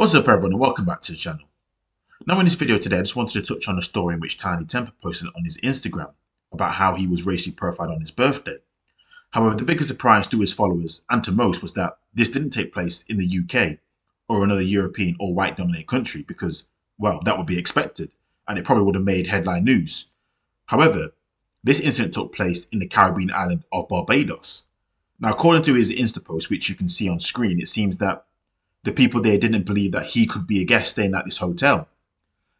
What's up everyone and welcome back to the channel. Now in this video today I just wanted to touch on a story in which Tinie Tempah posted on his Instagram about how he was racially profiled on his birthday. However, the biggest surprise to his followers and to most was that this didn't take place in the UK or another European or white dominated country because, well, that would be expected and it probably would have made headline news. However, this incident took place in the Caribbean island of Barbados. Now according to his Insta post, which you can see on screen, it seems that the people there didn't believe that he could be a guest staying at this hotel.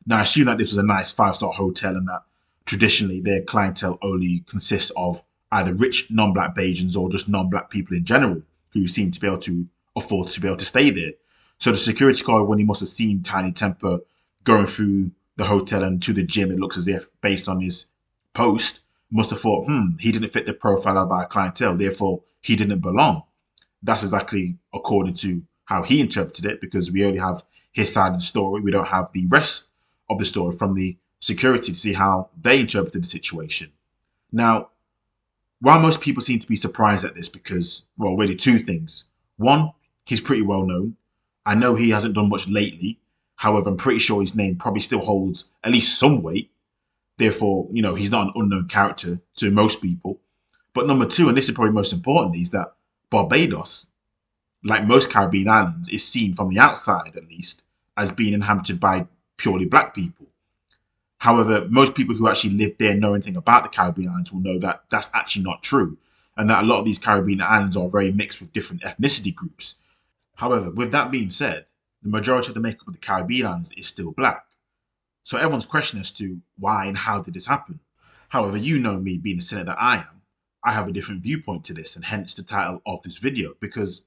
Now, I assume that this was a nice five-star hotel and that traditionally their clientele only consists of either rich non-black Bajans or just non-black people in general who seem to be able to afford to be able to stay there. So the security guard, when he must have seen Tinie Tempah going through the hotel and to the gym, it looks as if, based on his post, must have thought, he didn't fit the profile of our clientele, therefore he didn't belong. That's exactly according to how he interpreted it, because we only have his side of the story. We don't have the rest of the story from the security to see how they interpreted the situation. Now, while most people seem to be surprised at this because, well, really two things. One, he's pretty well known. I know he hasn't done much lately. However, I'm pretty sure his name probably still holds at least some weight. Therefore, he's not an unknown character to most people. But number two, and this is probably most important, is that Barbados, like most Caribbean islands, is seen from the outside, at least, as being inhabited by purely black people. However, most people who actually live there know anything about the Caribbean islands will know that that's actually not true, and that a lot of these Caribbean islands are very mixed with different ethnicity groups. However, with that being said, the majority of the makeup of the Caribbean islands is still black. So everyone's questioning as to why and how did this happen. However, you know me being the cynic that I am, I have a different viewpoint to this, and hence the title of this video, because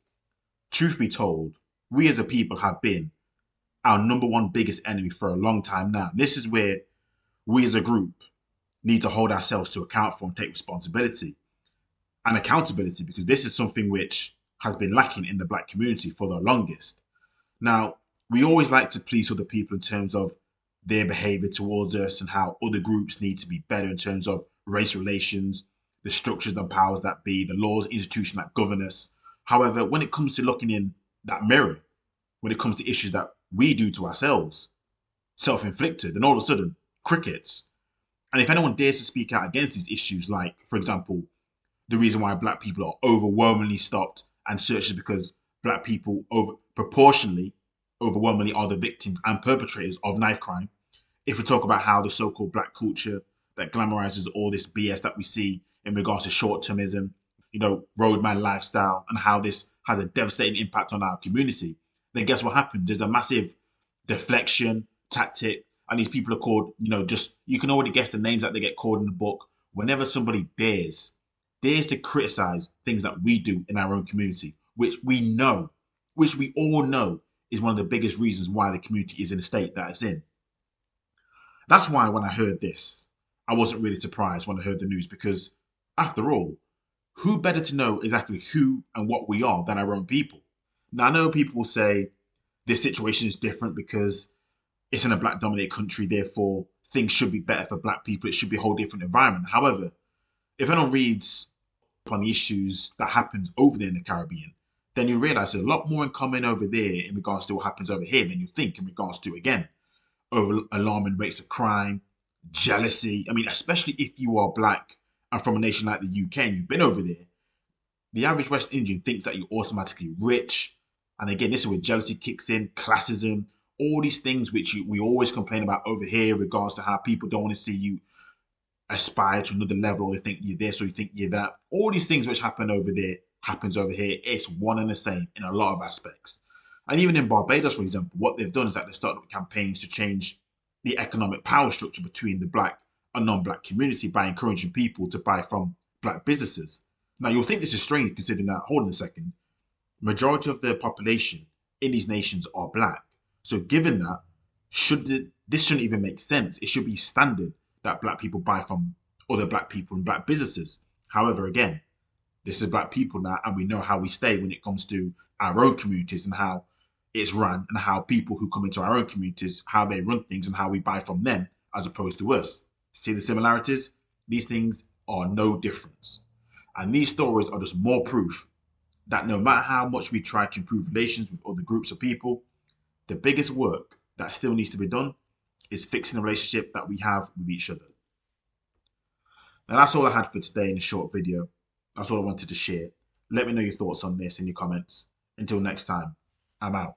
truth be told, we as a people have been our number one biggest enemy for a long time now. This is where we as a group need to hold ourselves to account for and take responsibility and accountability, because this is something which has been lacking in the black community for the longest. Now, we always like to please other people in terms of their behavior towards us and how other groups need to be better in terms of race relations, the structures and powers that be, the laws, institutions that govern us. However, when it comes to looking in that mirror, when it comes to issues that we do to ourselves, self-inflicted, and all of a sudden, crickets. And if anyone dares to speak out against these issues, like, for example, the reason why black people are overwhelmingly stopped and searched is because black people overwhelmingly are the victims and perpetrators of knife crime. If we talk about how the so-called black culture that glamorizes all this BS that we see in regards to short-termism, roadman lifestyle, and how this has a devastating impact on our community, then guess what happens? There's a massive deflection tactic, and these people are called, just, you can already guess the names that they get called in the book whenever somebody dares to criticize things that we do in our own community, which we all know is one of the biggest reasons why the community is in the state that it's in. That's why when I heard this, I wasn't really surprised when I heard the news, because after all, who better to know exactly who and what we are than our own people? Now, I know people will say this situation is different because it's in a black dominated country, therefore things should be better for black people. It should be a whole different environment. However, if anyone reads on the issues that happens over there in the Caribbean, then you realize there's a lot more in common over there in regards to what happens over here than you think in regards to, again, over alarming rates of crime, jealousy. I mean, especially if you are black and from a nation like the UK and you've been over there, the average West Indian thinks that you're automatically rich. And again, this is where jealousy kicks in, classism, all these things which we always complain about over here in regards to how people don't want to see you aspire to another level, or they think you're this or you think you're that. All these things which happen over there happens over here. It's one and the same in a lot of aspects. And even in Barbados, for example, what they've done is that they've started campaigns to change the economic power structure between the black and non-black community by encouraging people to buy from black businesses. Now, you'll think this is strange considering that, hold on a second, majority of the population in these nations are black. So given that, this shouldn't even make sense. It should be standard that black people buy from other black people and black businesses. However, again, this is black people now, and we know how we stay when it comes to our own communities and how it's run, and how people who come into our own communities, how they run things and how we buy from them as opposed to us. See the similarities? These things are no difference. And these stories are just more proof that no matter how much we try to improve relations with other groups of people, The biggest work that still needs to be done is fixing the relationship that we have with each other. Now that's all I had for today in a short video. That's all I wanted to share. Let me know your thoughts on this in your comments. Until next time, I'm out.